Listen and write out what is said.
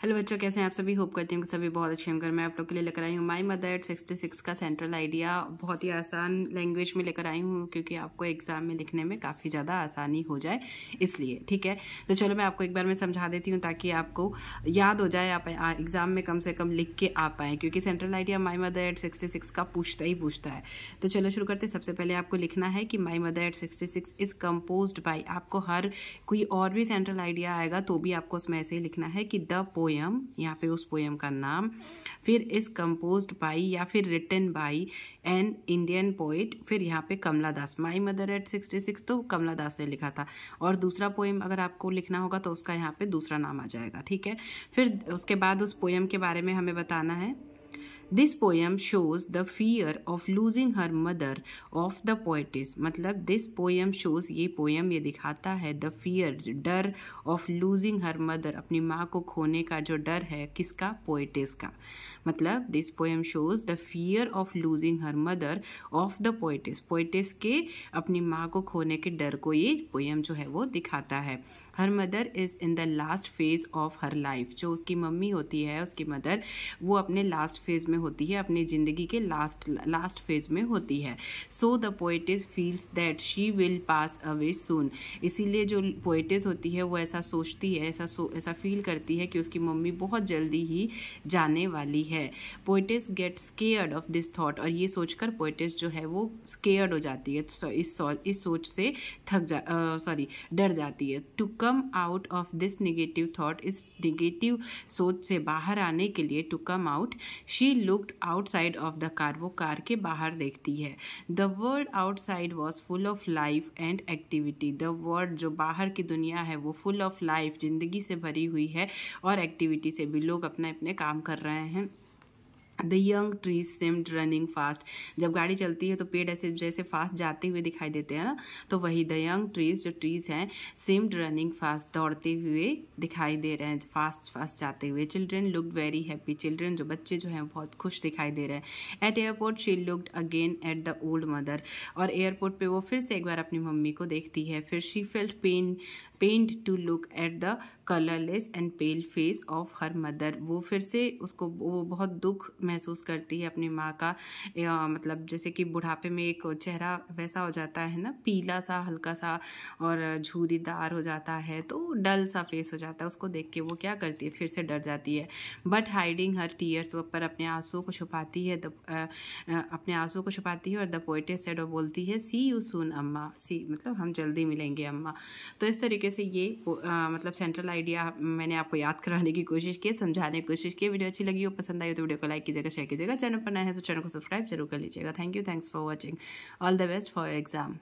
Hello बच्चों, कैसे हैं आप सभी। होप करती हूँ कि सभी बहुत अच्छे होंगे। मैं आप लोग के लिए लेकर आई हूँ माई मदर एट 66 का सेंट्रल आइडिया। बहुत ही आसान लैंग्वेज में लेकर आई हूँ क्योंकि आपको एग्जाम में लिखने में काफ़ी ज़्यादा आसानी हो जाए, इसलिए। ठीक है, तो चलो मैं आपको एक बार मैं समझा देती हूँ ताकि आपको याद हो जाए, आप एग्जाम में कम से कम लिख के आ पाएँ, क्योंकि central idea my mother eight 66 का पूछता है। तो चलो शुरू करते। सबसे पहले आपको लिखना है कि my mother eight 66 is composed by. आपको हर कोई और भी सेंट्रल आइडिया आएगा तो भी आपको उसमें ऐसे ही लिखना है कि द पोयम, यहाँ पे उस पोयम का नाम, फिर इज कंपोज्ड बाई या फिर written by an Indian poet, फिर यहाँ पे कमला दास। माई मदर एट 66 तो कमला दास ने लिखा था, और दूसरा पोयम अगर आपको लिखना होगा तो उसका यहाँ पे दूसरा नाम आ जाएगा। ठीक है, फिर उसके बाद उस पोयम के बारे में हमें बताना है। This poem shows the fear of losing her mother of the poet's. मतलब दिस पोएम शोज, ये पोएम ये दिखाता है, द फियर, डर, ऑफ लूजिंग हर मदर, अपनी माँ को खोने का जो डर है, किसका, पोएटिस का। मतलब this poem shows the fear of losing her mother of the poet's, poet's के अपनी माँ को खोने के डर को ये पोएम जो है वो दिखाता है। Her mother is in the last phase of her life. जो उसकी मम्मी होती है, उसकी मदर, वो अपने लास्ट फेज में होती है, अपनी जिंदगी के लास्ट फेज में होती है। So the poetess feels that she will pass away soon. इसीलिए जो पोएटिस होती है वो ऐसा सोचती है, ऐसा फील करती है कि उसकी मम्मी बहुत जल्दी ही जाने वाली है। Poet's get scared of this thought, और ये सोचकर पोएटिस जो है वो स्केयर्ड हो जाती है, इस सोच से डर जाती है। To come out of this negative thought, इस नेगेटिव सोच से बाहर आने के लिए, to come out, she looked outside of the car, वो कार के बाहर देखती है। The world outside was full of life and activity. The world, जो बाहर की दुनिया है, वो फुल ऑफ लाइफ, जिंदगी से भरी हुई है, और एक्टिविटी से भी, लोग अपने अपने काम कर रहे हैं। The young trees सेम्ड running fast. जब गाड़ी चलती है तो पेड़ ऐसे जैसे फास्ट जाते हुए दिखाई देते हैं ना, तो वही द यंग ट्रीज, जो ट्रीज हैं, सेम्ड रनिंग फास्ट, दौड़ते हुए दिखाई दे रहे हैं, फास्ट जाते हुए। Children looked very happy. Children, जो बच्चे जो हैं, बहुत खुश दिखाई दे रहे हैं। Eight airport she looked again at the old mother. और एयरपोर्ट पे वो फिर से एक बार अपनी मम्मी को देखती है। फिर she felt pained to look at the colourless and pale face of her mother. वो फिर से वो बहुत दुख महसूस करती है अपनी माँ का, मतलब जैसे कि बुढ़ापे में एक चेहरा वैसा हो जाता है ना, पीला सा, हल्का सा और झूरीदार हो जाता है, तो डल सा फेस हो जाता है। उसको देख के वो क्या करती है, फिर से डर जाती है। बट हाइडिंग हर टीयर्स, वो पर अपने आंसुओं को छुपाती है, और द पोएटेस सेड, और बोलती है, सी यू सून अम्मा, सी मतलब हम जल्दी मिलेंगे अम्मा। तो इस तरीके से ये मतलब सेंट्रल आइडिया मैंने आपको याद कराने की कोशिश की, समझाने की कोशिश की। वीडियो अच्छी लगी हो, पसंद आई तो वीडियो को लाइक कीजिएगा, शेयर कीजिएगा। चैनल पर नए हैं तो चैनल को सब्सक्राइब जरूर कर लीजिएगा। Thank you, thanks for watching. All the best for your exam.